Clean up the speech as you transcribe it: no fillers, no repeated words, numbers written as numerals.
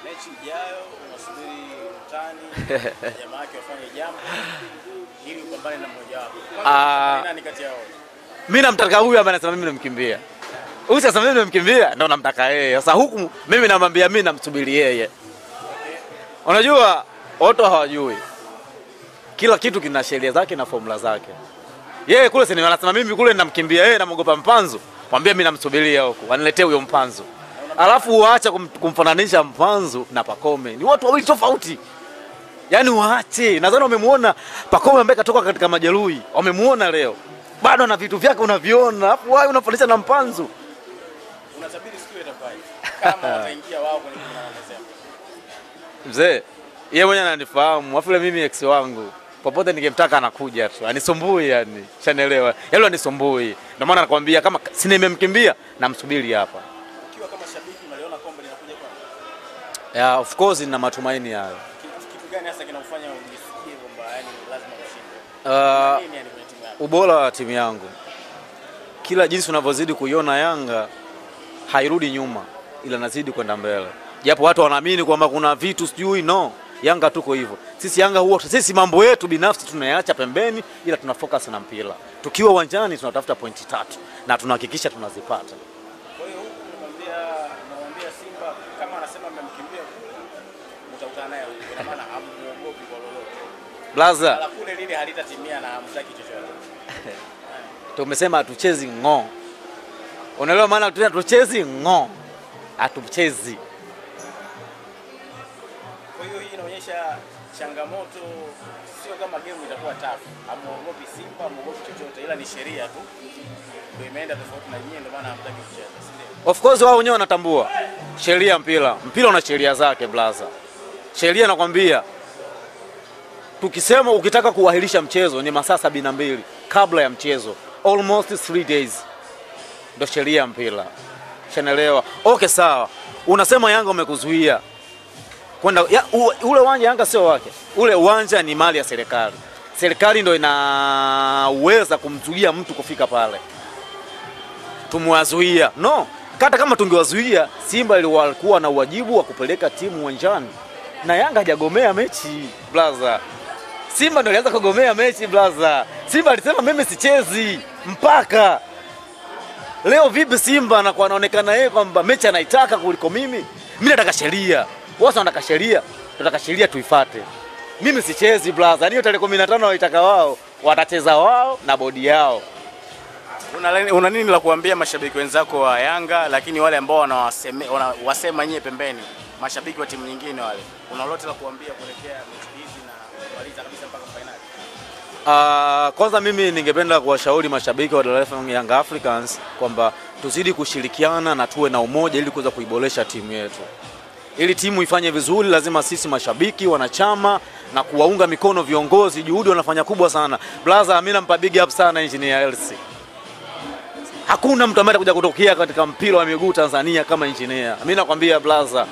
Mechi ijayo unasubiri mtani jamaa yake wafanye jambo ili upambane na mmoja wapo. Nani kati yao? Mimi namtaka huyu ambaye anasema mimi namkimbia. Huyu sasa mimi namkimbia ndio namtaka yeye. Sasa huku mimi namwambia mimi namsubiri yeye. Unajua watu hawajui. Kila kitu kina sheria zake na formula zake. Yeye kule sasa anasema mimi kule namkimbia yeye namuogopa Mpanzu. Mwambie mimi namsubiria huko. Aniletee huyo Mpanzu. Alafu waache kumfananisha Mpanzu na Pacome. Ni watu wawili tofauti. Yaani waache. Nadhani umemuona Pacome ambaye katoka katika majeruhi. Umemuona leo. Bado na vitu vyake unaviona. Alafu wewe unafananisha na Mpanzu. Unatabiri siku itakuwaje? Kama wataingia wao kwenye kuna wanasema. Mzee, yeye mwenyewe ananifahamu. Afu mimi ex wangu. Popote ningemtaka anakuja tu. Anisumbui yani. Shanaelewa. Yale anisumbui. Ndio maana nakwambia kama si nimemkimbia namsubiri hapa. Ukiwa kama shabiki unaliona kombe linakuja kwa? Yeah, of course nina matumaini hayo. Kitu gani hasa kinakufanya ujisikie kwamba yani lazima ushinde? Nini yani kwenye timu yako? Ubora wa timu yangu. Kila jinsi unavyozidi kuiona Yanga hairudi nyuma ila nazidi kwenda mbele. Japo watu wanaamini kwamba kuna vitu sijui no. Yanga tuko hivyo. Sisi Yanga huwa sisi mambo yetu binafsi tunayaacha pembeni ila tuna focus na mpira. Tukiwa uwanjani tunatafuta pointi 3 na tunahakikisha tunazipata. Kwa hiyo huku unamwambia Simba kama anasema amemkimbia mtakutana naye kwa maana hamuogopi kwa lolote. Blaza. Ala kule lile halitatimia na hamtaki chochote. Tumesema hatuchezi ngo. Unaelewa maana hatuchezi ngo. Hatuchezi. Kwa hiyo hii inaonyesha changamoto sio kama game itakuwa tough. Hamuogopi Simba, hamuogopi chochote ila ni sheria tu. Ndio imeenda tofauti na nyinyi ndio maana hamtaki kucheza. Of course wao wenyewe wanatambua sheria mpira. Mpira una sheria zake blaza. Sheria nakwambia tukisema ukitaka kuahirisha mchezo ni masaa 72 kabla ya mchezo. Almost 3 days. Ndio sheria ya mpira. Shanaelewa. Okay sawa. Unasema Yanga umekuzuia. Kwenda ule uwanja Yanga sio wake. Ule uwanja ni mali ya serikali. Serikali ndio inaweza kumzuia mtu kufika pale. Tumwazuia. No, hata kama tungewazuia Simba ilikuwa na wajibu wa kupeleka timu uwanjani. Na Yanga hajagomea mechi, blaza. Simba ndio alianza kugomea mechi, blaza. Simba alisema mimi sichezi mpaka leo. Vipi Simba anakuwa anaonekana yeye kwamba mechi anaitaka kuliko mimi? Mimi nataka sheria. Wao wanataka sheria, tunataka sheria tuifuate. Mimi sichezi blaza. Hiyo tarehe 15 waitaka wao, watacheza wao na bodi yao. Una nini la kuambia mashabiki wenzako wa Yanga lakini wale ambao wanawasema nyie pembeni, mashabiki wa timu nyingine wale? Una lolote la kuambia kuelekea mechi hizi na kumaliza kabisa mpaka finali? Kwanza mimi ningependa kuwashauri mashabiki wa Dar es Salaam Young Africans kwamba tuzidi kushirikiana na tuwe na umoja ili kuweza kuiboresha timu yetu. Ili timu ifanye vizuri lazima sisi mashabiki, wanachama na kuwaunga mikono viongozi, juhudi wanafanya kubwa sana. Blaza mimi nampa big up sana Engineer Elsie. Hakuna mtu ambaye atakuja kutokea katika mpira wa miguu Tanzania kama Engineer. Mimi nakwambia blaza.